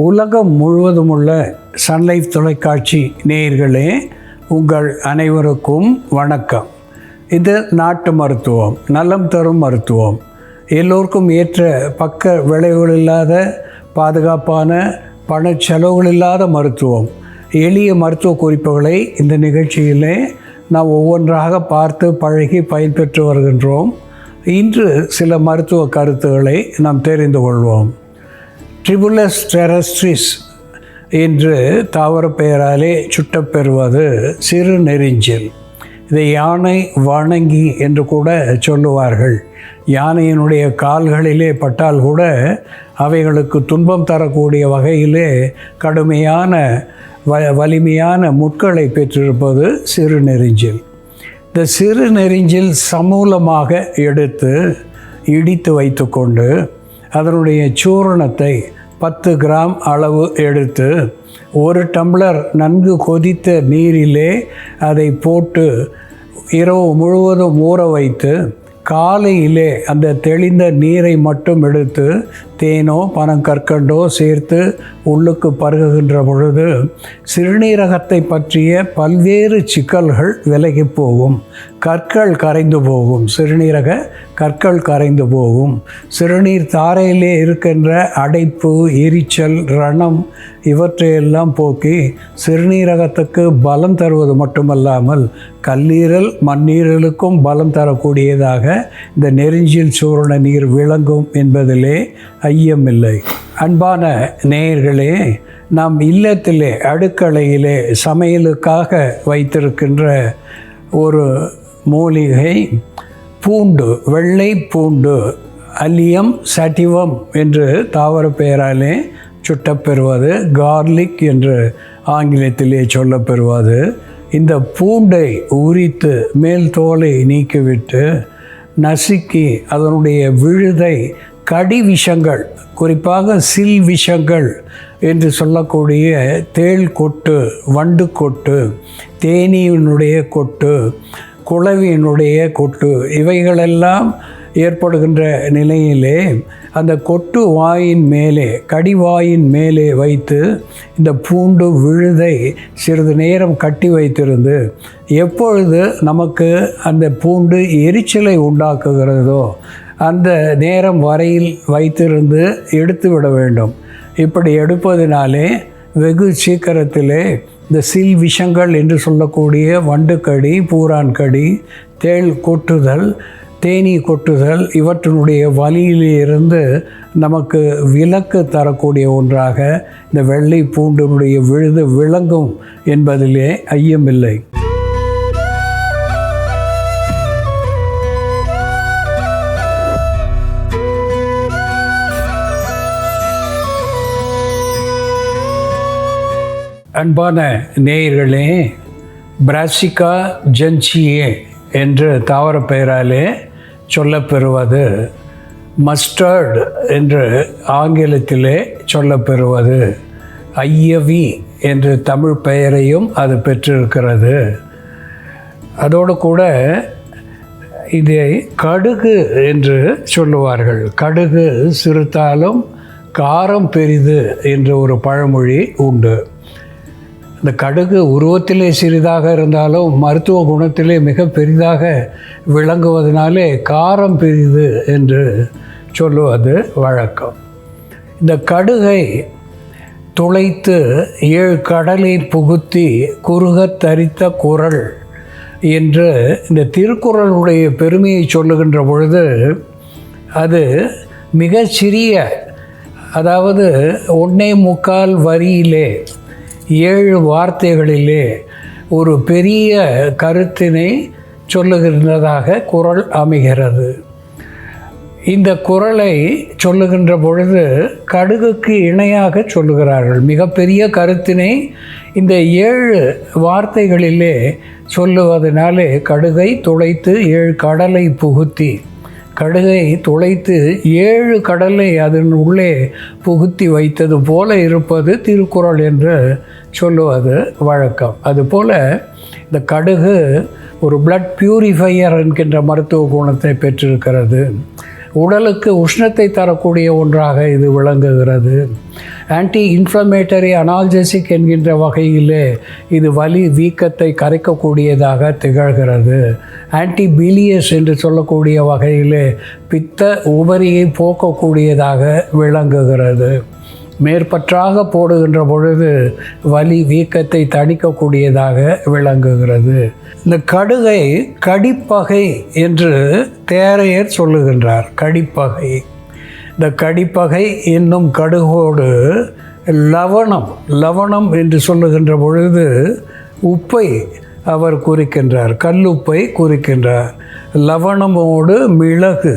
உலகம் முழுவதும் உள்ள சன்லைஃப் தொலைக்காட்சி நேயர்களே, உங்கள் அனைவருக்கும் வணக்கம். இது நாட்டு மருத்துவம், நலம் தரும் மருத்துவம். எல்லோருக்கும் ஏற்ற பக்க விளைவுகள் இல்லாத, பாதுகாப்பான, பணச்செலவுகள் இல்லாத மருத்துவம். எளிய மருத்துவ குறிப்புகளை இந்த நிகழ்ச்சியிலே நாம் ஒவ்வொன்றாக பார்த்து பழகி பயன்பெற்று வருகின்றோம். இன்று சில மருத்துவ கருத்துக்களை நாம் தெரிந்து கொள்வோம். ட்ரிபுலஸ் டெரஸ்ட்ரிஸ் என்று தாவர பெயராலே சுட்டப்பெறுவது சிறு நெரிஞ்சில். இதை யானை வணங்கி என்று கூட சொல்லுவார்கள். யானையினுடைய கால்களிலே பட்டால் கூட அவைகளுக்கு துன்பம் தரக்கூடிய வகையிலே கடுமையான வலிமையான முட்களை பெற்றிருப்பது சிறு நெரிஞ்சில். இந்த சிறு நெரிஞ்சில் சமூலமாக எடுத்து இடித்து வைத்து கொண்டு அதனுடைய சூரணத்தை 10 கிராம் அளவு எடுத்து 1 டம்ளர் நன்கு கொதித்த நீரிலே அதை போட்டு இரவு முழுவதும் ஊற வைத்து காலையிலே அந்த தெளிந்த நீரை மட்டும் எடுத்து தேனோ பனங்கற்கண்டோ சேர்த்து உள்ளுக்கு பருகுகின்ற பொழுது சிறுநீரகத்தை பற்றிய பல்வேறு சிக்கல்கள் விலகி போகும். கற்கள் கரைந்து போகும். சிறுநீரக கற்கள் கரைந்து போகும். சிறுநீர் தாரையிலே இருக்கின்ற அடைப்பு, எரிச்சல், ரணம் இவற்றையெல்லாம் போக்கி சிறுநீரகத்துக்கு பலம் தருவது மட்டுமல்லாமல் கல்லீரல், மண்ணீரலுக்கும் பலம் தரக்கூடியதாக இந்த நெரிஞ்சில் சூரண நீர் விளங்கும் என்பதிலே ஐயமில்லை. அன்பான நேயர்களே, நாம் இல்லத்திலே அடுக்களையிலே சமையலுக்காக வைத்திருக்கின்ற ஒரு மூலிகை பூண்டு, வெள்ளை பூண்டு, அல்லியம் சட்டிவம் என்று தாவர பெயராலே சுட்டப்பெறுவது, கார்லிக் என்று ஆங்கிலத்திலே சொல்லப்பெறுவது. இந்த பூண்டை உரித்து மேல் தோலை நீக்கிவிட்டு நசுக்கி அதனுடைய விழுதை கடி விஷங்கள், குறிப்பாக சில் விஷங்கள் என்று சொல்லக்கூடிய தேள் கொட்டு, வண்டு கொட்டு, தேனீயினுடைய கொட்டு, குளவியினுடைய கொட்டு இவைகளெல்லாம் ஏற்படுகின்ற நிலையிலே அந்த கொட்டு வாயின் மேலே, கடிவாயின் மேலே வைத்து இந்த பூண்டு விழுதை சிறிது நேரம் கட்டி வைத்திருந்து எப்பொழுது நமக்கு அந்த பூண்டு எரிச்சலை உண்டாக்குகிறதோ அந்த நேரம் வரையில் வைத்திருந்து எடுத்து விட வேண்டும். இப்படி எடுப்பதினாலே வெகு சீக்கிரத்திலே இந்த சில் விஷங்கள் என்று சொல்லக்கூடிய வண்டுக்கடி, பூரான்கடி, தேள் கொட்டுதல், தேனீ கொட்டுதல் இவற்றினுடைய வலியிலிருந்து நமக்கு விலக்கு தரக்கூடிய ஒன்றாக இந்த வெள்ளை பூண்டினுடைய விழுது விளங்கும் என்பதிலே ஐயமில்லை. அன்பான நேயர்களே, பிராசிகா ஜென்சியே என்று தாவர பெயராலே சொல்லப்பெறுவது, மஸ்டர்ட் என்று ஆங்கிலத்திலே சொல்லப்பெறுவது, ஐயவி என்று தமிழ் பெயரையும் அது பெற்றிருக்கிறது. அதோடு கூட இதை கடுகு என்று சொல்லுவார்கள். கடுகு சிறுத்தாலும் காரம் பெரிது என்ற ஒரு பழமொழி உண்டு. இந்த கடுகு உருவத்திலே சிறிதாக இருந்தாலும் மருத்துவ குணத்திலே மிக பெரிதாக விளங்குவதனாலே காரம் பெரிது என்று சொல்லுவது வழக்கம். இந்த கடுகை துளைத்து 7 கடலை புகுத்தி குறுகத் தரித்த குரல் என்று இந்த திருக்குறளுடைய பெருமையை சொல்லுகின்ற பொழுது அது மிக சிறிய, அதாவது 1.25 வரியிலே 7 வார்த்தைகளிலே ஒரு பெரிய கருத்தினை சொல்லுகின்றதாக குறள் அமைகிறது. இந்த குறளை சொல்லுகின்ற பொழுது கடுகுக்கு இணையாக சொல்லுகிறார்கள். மிகப்பெரிய கருத்தினை இந்த 7 வார்த்தைகளிலே சொல்லுவதனாலே கடுகை துளைத்து 7 கடலை புகுத்தி, கடுகை துளைத்து 7 கடலை அதன் உள்ளே புகுத்தி வைத்தது போல இருப்பது திருக்குறள் என்று சொல்லுவது வழக்கம். அதுபோல் இந்த கடுகு ஒரு பிளட் பியூரிஃபையர் என்கின்ற மருத்துவ குணத்தை பெற்றிருக்கிறது. உடலுக்கு உஷ்ணத்தை தரக்கூடிய ஒன்றாக இது விளங்குகிறது. ஆன்டி இன்ஃப்ளமேட்டரி அனால்ஜெசிக் என்கின்ற வகையிலே இது வலி வீக்கத்தை கரைக்கக்கூடியதாக திகழ்கிறது. ஆன்டி பிலியஸ் என்று சொல்லக்கூடிய வகையிலே பித்த உபரியை போக்கக்கூடியதாக விளங்குகிறது. மேற்பற்றாக போடுகின்ற பொழுது வலி வீக்கத்தை தணிக்கக்கூடியதாக விளங்குகிறது. இந்த கடுகை கடிப்பகை என்று தேரையர் சொல்லுகின்றார். கடிப்பகை, இந்த கடிப்பகை என்னும் கடுகோடு லவணம் என்று சொல்லுகின்ற பொழுது உப்பை அவர் குறிக்கின்றார், கல்லுப்பை குறிக்கின்றார். லவணமோடு மிளகு,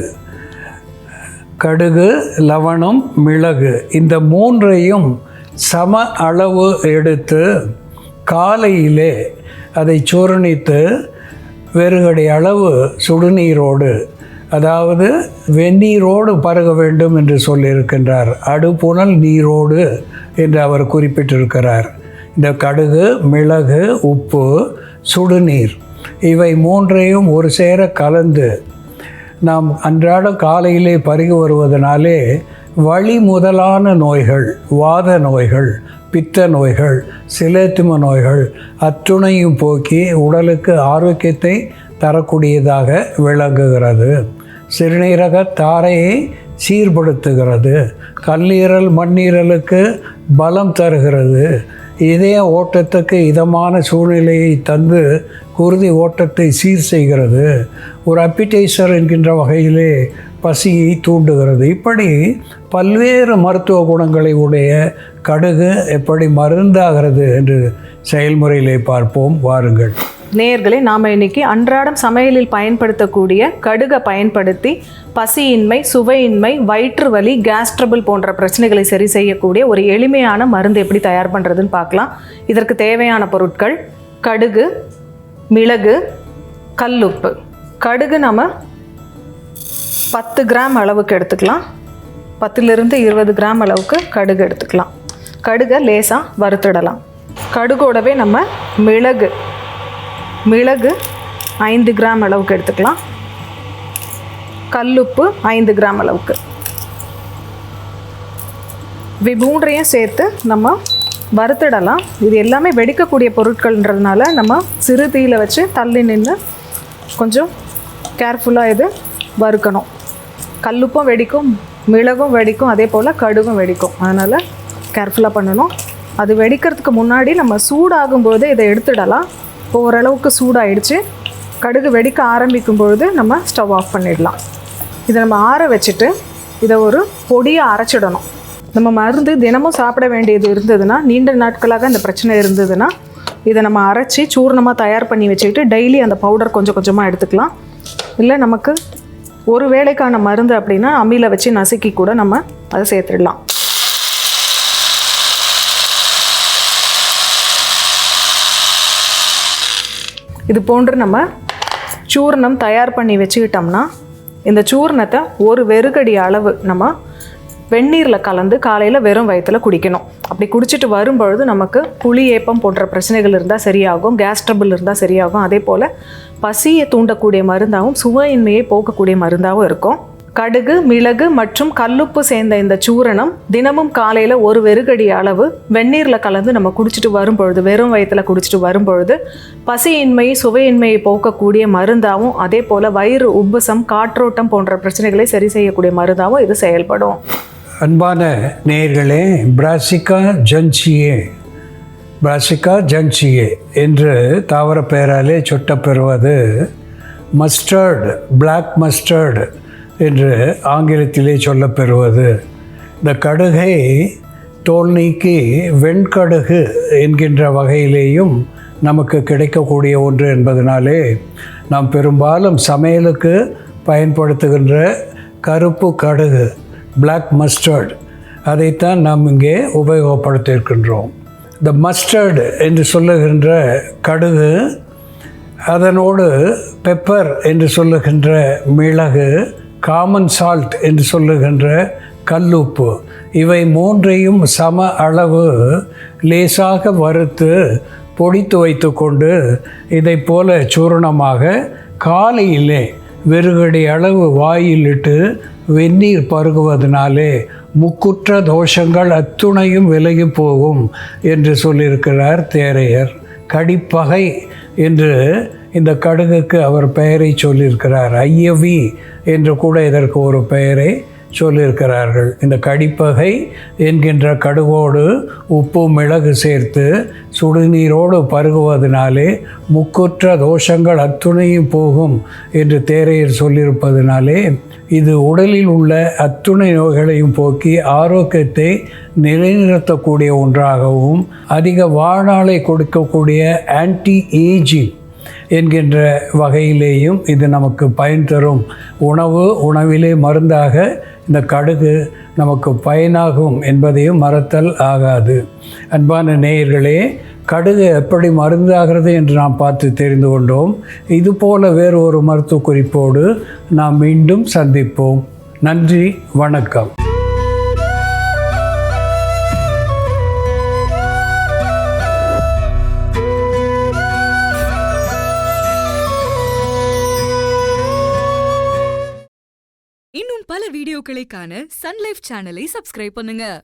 கடுகு, லவணம், மிளகு இந்த மூன்றையும் சம அளவு எடுத்து காலையிலே அதை சூரணித்து வெறுகடை அளவு சுடுநீரோடு, அதாவது வெந்நீரோடு பருக வேண்டும் என்று சொல்லியிருக்கின்றார். அடுப்புணல் நீரோடு என்று அவர் குறிப்பிட்டிருக்கிறார். இந்த கடுகு, மிளகு, உப்பு, சுடுநீர் இவை மூன்றையும் ஒரு சேர கலந்து நாம் அன்றாட காலையிலே பருகி வருவதனாலே வலி முதலான நோய்கள், வாத நோய்கள், பித்த நோய்கள், சிலேத்தும நோய்கள் அத்துணையும் போக்கி உடலுக்கு ஆரோக்கியத்தை தரக்கூடியதாக விளங்குகிறது. சிறுநீரக தாரையை சீர்படுத்துகிறது. கல்லீரல் மண்ணீரலுக்கு பலம் தருகிறது. இதய ஓட்டத்துக்கு இதமான சூழ்நிலையை தந்து குருதி ஓட்டத்தை சீர் செய்கிறது. ஒரு அப்பிடைசர் என்கின்ற வகையிலே பசியை தூண்டுகிறது. இப்படி பல்வேறு மருத்துவ குணங்களை உடைய கடுகு எப்படி மருந்தாகிறது என்று செயல்முறையிலே பார்ப்போம், வாருங்கள். நேயர்களே, நாம் இன்னைக்கு அன்றாடம் சமையலில் பயன்படுத்தக்கூடிய கடுகை பயன்படுத்தி பசியின்மை, சுவையின்மை, வயிற்று வலி, கேஸ்ட்ரபிள் போன்ற பிரச்சனைகளை சரி செய்யக்கூடிய ஒரு எளிமையான மருந்து எப்படி தயார் பண்ணுறதுன்னு பார்க்கலாம். இதற்கு தேவையான பொருட்கள்: கடுகு, மிளகு, கல்லுப்பு. கடுகு நம்ம 10 கிராம் அளவுக்கு எடுத்துக்கலாம். 10லிருந்து 20 கிராம் அளவுக்கு கடுகு எடுத்துக்கலாம். கடுகை லேசாக வறுத்துடலாம். கடுகோடவே நம்ம மிளகு 5 கிராம் அளவுக்கு எடுத்துக்கலாம். கல்லுப்பு 5 கிராம் அளவுக்கு. இவை மூன்றையும் சேர்த்து நம்ம வறுத்துடலாம். இது எல்லாமே வெடிக்கக்கூடிய பொருட்கள்ன்றதுனால நம்ம சிறு தீயில் வச்சு தள்ளி நின்று கொஞ்சம் கேர்ஃபுல்லாக இது வறுக்கணும். கல்லுப்பும் வெடிக்கும், மிளகும் வெடிக்கும், அதே போல் கடுகும் வெடிக்கும். அதனால் கேர்ஃபுல்லாக பண்ணணும். அது வெடிக்கிறதுக்கு முன்னாடி நம்ம சூடாகும்போது இதை எடுத்துடலாம். இப்போ ஓரளவுக்கு சூடாகிடுச்சு. கடுகு வெடிக்க ஆரம்பிக்கும் பொழுது நம்ம ஸ்டவ் ஆஃப் பண்ணிடலாம். இதை நம்ம ஆற வச்சுட்டு இதை ஒரு பொடியாக அரைச்சிடணும். நம்ம மருந்து தினமும் சாப்பிட வேண்டியது இருந்ததுன்னா, நீண்ட நாட்களாக இந்த பிரச்சனை இருந்ததுன்னா, இதை நம்ம அரைச்சி சூர்ணமாக தயார் பண்ணி வச்சுக்கிட்டு டெய்லி அந்த பவுடர் கொஞ்சம் கொஞ்சமாக எடுத்துக்கலாம். இல்லை நமக்கு ஒரு வேளைக்கான மருந்து அப்படின்னா அம்மியில் வச்சு நசுக்கி கூட நம்ம அதை சேர்த்துடலாம். இது போன்று நம்ம சூர்ணம் தயார் பண்ணி வச்சுக்கிட்டோம்னா, இந்த சூர்ணத்தை ஒரு வெறுகடி அளவு நம்ம வெந்நீரில் கலந்து காலையில் வெறும் வயிற்றில் குடிக்கணும். அப்படி குடிச்சிட்டு வரும்பொழுது நமக்கு புளி ஏப்பம் போன்ற பிரச்சனைகள் இருந்தால் சரியாகும், கேஸ்ட்ரபிள் இருந்தால் சரியாகும். அதே போல் பசியை தூண்டக்கூடிய மருந்தாகவும் சுவையின்மையை போக்கக்கூடிய மருந்தாகவும் இருக்கும். கடுகு, மிளகு மற்றும் கல்லுப்பு சேர்ந்த இந்த சூரணம் தினமும் காலையில் ஒரு வெறுகடி அளவு வெந்நீரில் கலந்து நம்ம குடிச்சிட்டு வரும்பொழுது, வெறும் வயிற்றில் குடிச்சிட்டு வரும்பொழுது பசியின்மை, சுவையின்மையை போக்கக்கூடிய மருந்தாகவும், அதே போல் வயிறு உப்புசம், காற்றோட்டம் போன்ற பிரச்சனைகளை சரி செய்யக்கூடிய மருந்தாகவும் இது செயல்படும். அன்பான நேயர்களே, பிராசிகா ஜன்சியே என்று தாவர பெயராலே சொட்டப்பெறுவது மஸ்டர்டு, பிளாக் மஸ்டர்டு என்று ஆங்கிலத்திலே சொல்லப்பெறுவது. இந்த கடுகை தோல் நீக்கி வெண்கடுகு என்கின்ற வகையிலேயும் நமக்கு கிடைக்கக்கூடிய ஒன்று என்பதனாலே நாம் பெரும்பாலும் சமையலுக்கு பயன்படுத்துகின்ற கருப்பு கடுகு, பிளாக் மஸ்டர்ட், அதைத்தான் நாம் இங்கே உபயோகப்படுத்தியிருக்கின்றோம். இந்த மஸ்டர்டு என்று சொல்லுகின்ற கடுகு, அதனோடு பெப்பர் என்று சொல்லுகின்ற மிளகு, காமன் சால்ட் என்று சொல்லுகின்ற கல்லுப்பு, இவை மூன்றையும் சம அளவு லேசாக வறுத்து பொடித்து வைத்து கொண்டு இதை போல சூரணமாக காலையிலே வெறுகடி அளவு வாயிலிட்டு வெந்நீர் பருகுவதனாலே முக்குற்ற தோஷங்கள் அத்துணையும் விலகி போகும் என்று சொல்லியிருக்கிறார் தேரையர். கடிப்பகை என்று இந்த கடுகுக்கு அவர் பெயரை சொல்லியிருக்கிறார். ஐயவி என்று கூட இதற்கு ஒரு பெயரை சொல்லியிருக்கிறார்கள். இந்த கடிப்பகை என்கின்ற கடுகோடு உப்பு மிளகு சேர்த்து சுடுநீரோடு பருகுவதனாலே முக்குற்ற தோஷங்கள் அத்துணையும் போகும் என்று தேரையர் சொல்லியிருப்பதனாலே இது உடலில் உள்ள அத்துணை நோய்களையும் போக்கி ஆரோக்கியத்தை நிலைநிறுத்தக்கூடிய ஒன்றாகவும் அதிக வாழ்நாளை கொடுக்கக்கூடிய ஆன்டி ஏஜிங் என்கின்ற வகையிலேயும் இது நமக்கு பயன் தரும் உணவிலே மருந்தாக இந்த கடுகு நமக்கு பயனாகும் என்பதையும் மறத்தல் ஆகாது. அன்பான நேயர்களே, கடுகு எப்படி மருந்தாகிறது என்று நாம் பார்த்து தெரிந்து கொண்டோம். இதுபோல வேறு ஒரு மருத்துவ குறிப்போடு நாம் மீண்டும் சந்திப்போம். நன்றி, வணக்கம். இன்னும் பல வீடியோக்களை காண சன் லைஃப் சேனலை சப்ஸ்கிரைப் பண்ணுங்க.